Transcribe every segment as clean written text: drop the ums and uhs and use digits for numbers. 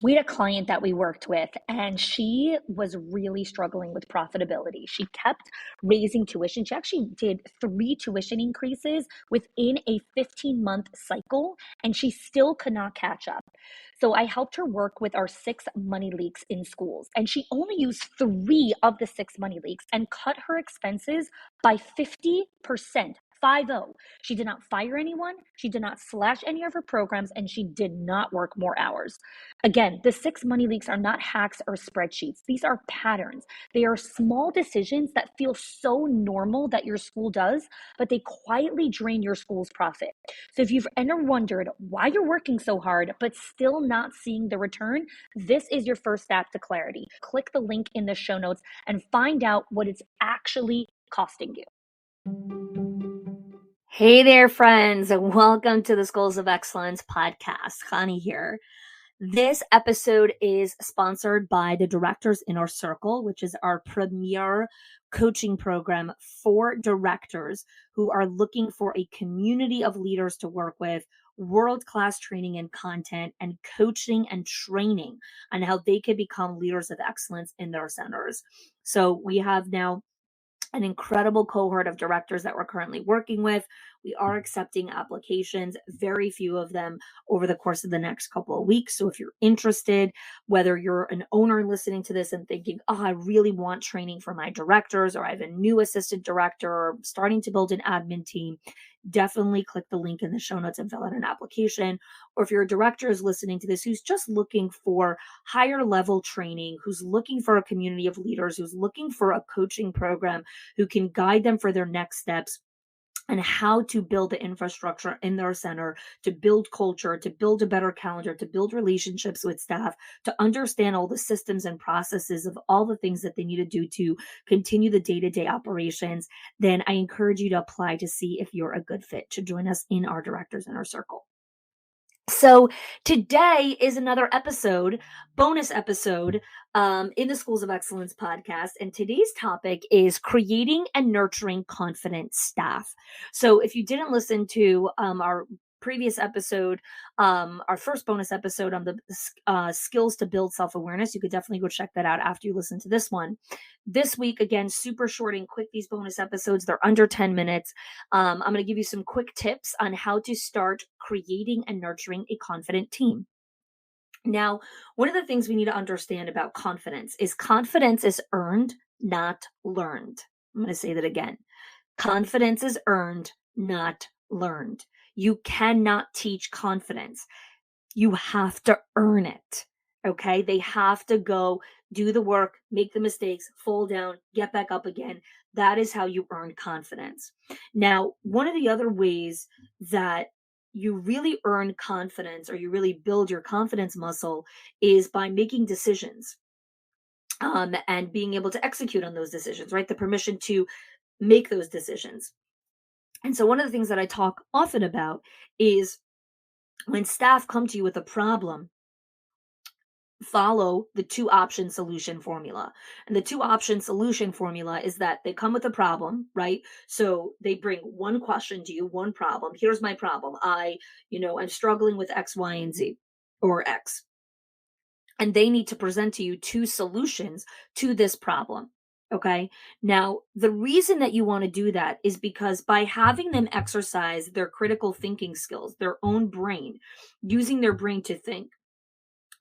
We had a client that we worked with, and she was really struggling with profitability. She kept raising tuition. She actually did 3 tuition increases within a 15-month cycle, and she still could not catch up. So I helped her work with our 6 money leaks in schools, and she only used 3 of the 6 money leaks and cut her expenses by 50%. 50. She did not fire anyone. She did not slash any of her programs, and she did not work more hours. Again, the 6 money leaks are not hacks or spreadsheets. These are patterns. They are small decisions that feel so normal that your school does, but they quietly drain your school's profit. So if you've ever wondered why you're working so hard, but still not seeing the return, this is your first step to clarity. Click the link in the show notes and find out what it's actually costing you. Hey there, friends, and welcome to the Schools of Excellence podcast. Connie here. This episode is sponsored by the Directors Inner Circle, which is our premier coaching program for directors who are looking for a community of leaders to work with, world-class training and content, and coaching and training on how they can become leaders of excellence in their centers. So we have now an incredible cohort of directors that we're currently working with. We are accepting applications, very few of them over the course of the next couple of weeks. So if you're interested, whether you're an owner listening to this and thinking, oh, I really want training for my directors, or I have a new assistant director, or starting to build an admin team, definitely click the link in the show notes and fill out an application. Or if your director is listening to this, who's just looking for higher level training, who's looking for a community of leaders, who's looking for a coaching program, who can guide them for their next steps and how to build the infrastructure in their center, to build culture, to build a better calendar, to build relationships with staff, to understand all the systems and processes of all the things that they need to do to continue the day-to-day operations, then I encourage you to apply to see if you're a good fit to join us in our Directors Inner Circle. So today is another episode, bonus episode, in the Schools of Excellence podcast. And today's topic is creating and nurturing confident staff. So if you didn't listen to our previous episode, our first bonus episode on the skills to build self-awareness, you could definitely go check that out after you listen to this one. This week, again, super short and quick, these bonus episodes, they're under 10 minutes. I'm going to give you some quick tips on how to start creating and nurturing a confident team. Now, one of the things we need to understand about confidence is earned, not learned. I'm going to say that again. Confidence is earned, not learned. You cannot teach confidence. You have to earn it. Okay? They have to go do the work, make the mistakes, fall down, get back up again. That is how you earn confidence. Now, one of the other ways that you really earn confidence, or you really build your confidence muscle, is by making decisions and being able to execute on those decisions, right? The permission to make those decisions. And so one of the things that I talk often about is when staff come to you with a problem, follow the 2-option solution formula. And the 2-option solution formula is that they come with a problem, right? So they bring one question to you, one problem. Here's my problem. I'm struggling with X, Y, and Z, or X. And they need to present to you 2 solutions to this problem. Okay. Now, the reason that you want to do that is because by having them exercise their critical thinking skills, their own brain, using their brain to think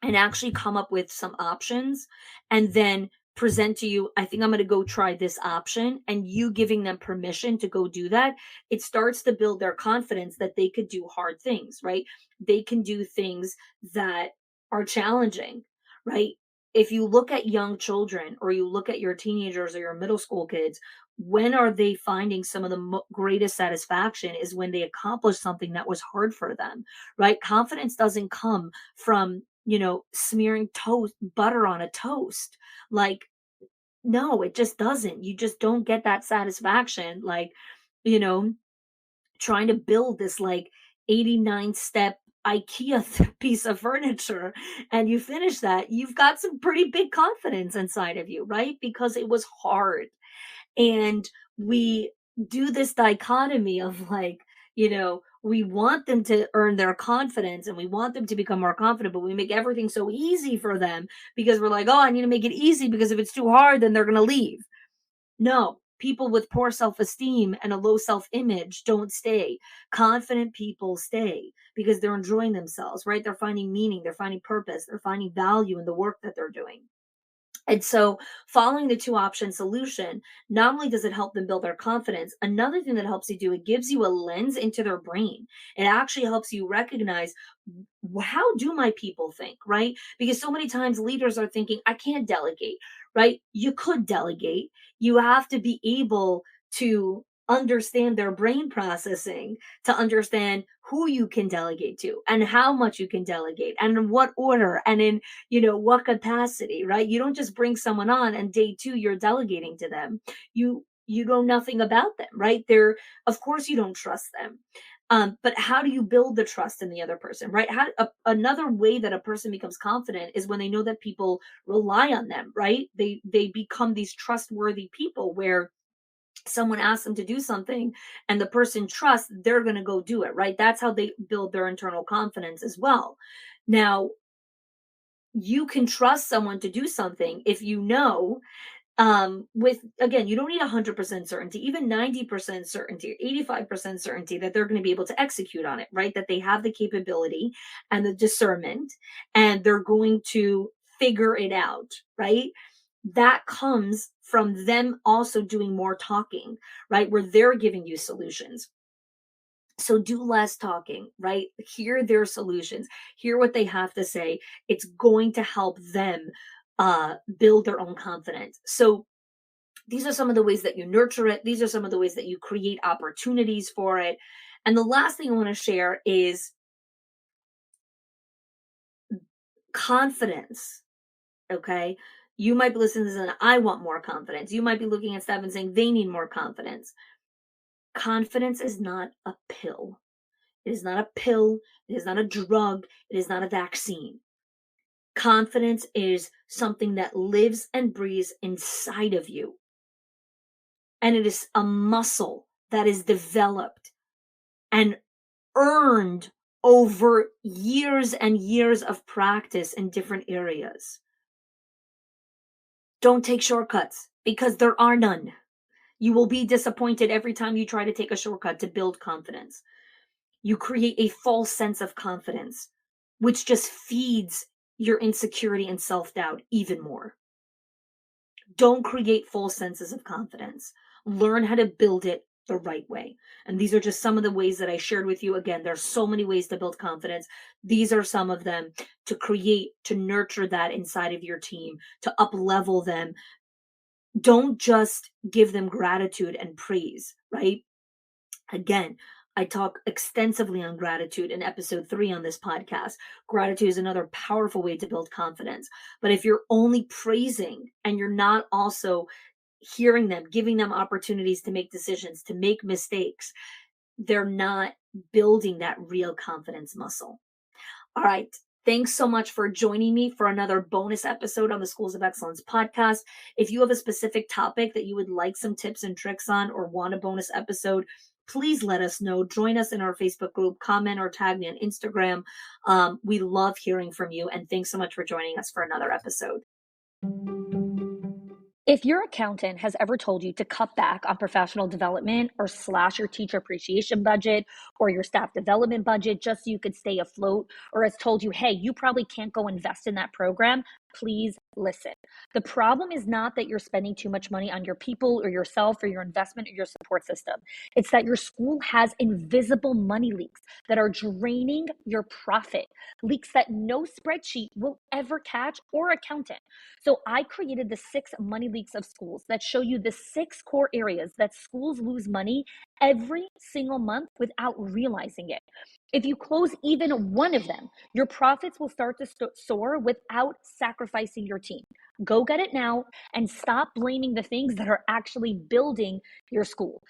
and actually come up with some options, and then present to you, I think I'm going to go try this option, and you giving them permission to go do that, it starts to build their confidence that they could do hard things, right? They can do things that are challenging, right? If you look at young children, or you look at your teenagers or your middle school kids, when are they finding some of the greatest satisfaction is when they accomplish something that was hard for them, right? Confidence doesn't come from, smearing butter on a toast. Like, no, it just doesn't. You just don't get that satisfaction. Like, trying to build this 89-step IKEA piece of furniture, and you finish that, you've got some pretty big confidence inside of you, right? Because it was hard. And we do this dichotomy of We want them to earn their confidence and we want them to become more confident, but we make everything so easy for them because we're like, oh, I need to make it easy because if it's too hard, then they're going to leave. No, people with poor self-esteem and a low self-image don't stay. Confident people stay because they're enjoying themselves, right? They're finding meaning, they're finding purpose, they're finding value in the work that they're doing. And so, following the two option solution, not only does it help them build their confidence, another thing that helps you do, it gives you a lens into their brain. It actually helps you recognize, how do my people think, right? Because so many times leaders are thinking, I can't delegate, right? You could delegate. You have to be able to understand their brain processing to understand who you can delegate to and how much you can delegate and in what order and in what capacity, right? You don't just bring someone on and day 2 you're delegating to them. You know nothing about them, right? They're, of course you don't trust them. But how do you build the trust in the other person, right? Another way that a person becomes confident is when they know that people rely on them, right? They become these trustworthy people where someone asks them to do something and the person trusts they're going to go do it, right? That's how they build their internal confidence as well. Now, you can trust someone to do something if you know, with, again, you don't need 100% certainty, even 90% certainty, 85% certainty that they're going to be able to execute on it, right? That they have the capability and the discernment and they're going to figure it out, right? That comes from them also doing more talking, right? Where they're giving you solutions. So do less talking, right? Hear their solutions, hear what they have to say. It's going to help them build their own confidence. So these are some of the ways that you nurture it. These are some of the ways that you create opportunities for it. And the last thing I want to share is confidence. Okay. You might be listening to this and I want more confidence. You might be looking at Steph and saying they need more confidence. Confidence is not a pill. It is not a pill. It is not a drug. It is not a vaccine. Confidence is something that lives and breathes inside of you. And it is a muscle that is developed and earned over years and years of practice in different areas. Don't take shortcuts because there are none. You will be disappointed every time you try to take a shortcut to build confidence. You create a false sense of confidence, which just feeds your insecurity and self-doubt even more. Don't create false senses of confidence. Learn how to build it the right way. And these are just some of the ways that I shared with you. Again, there's so many ways to build confidence. These are some of them to create, to nurture that inside of your team, to up level them. Don't just give them gratitude and praise, right? Again, I talk extensively on gratitude in episode 3 on this podcast. Gratitude is another powerful way to build confidence. But if you're only praising and you're not also hearing them, giving them opportunities to make decisions, to make mistakes, they're not building that real confidence muscle. All right. Thanks so much for joining me for another bonus episode on the Schools of Excellence podcast. If you have a specific topic that you would like some tips and tricks on or want a bonus episode, please let us know. Join us in our Facebook group, comment or tag me on Instagram. We love hearing from you. And thanks so much for joining us for another episode. If your accountant has ever told you to cut back on professional development or slash your teacher appreciation budget or your staff development budget just so you could stay afloat, or has told you, hey, you probably can't go invest in that program, please listen. The problem is not that you're spending too much money on your people or yourself or your investment or your support system. It's that your school has invisible money leaks that are draining your profit, leaks that no spreadsheet will ever catch or accountant. So I created the 6 money leaks of schools that show you the 6 core areas that schools lose money every single month without realizing it. If you close even one of them, your profits will start to soar without sacrificing your team. Go get it now and stop blaming the things that are actually building your school.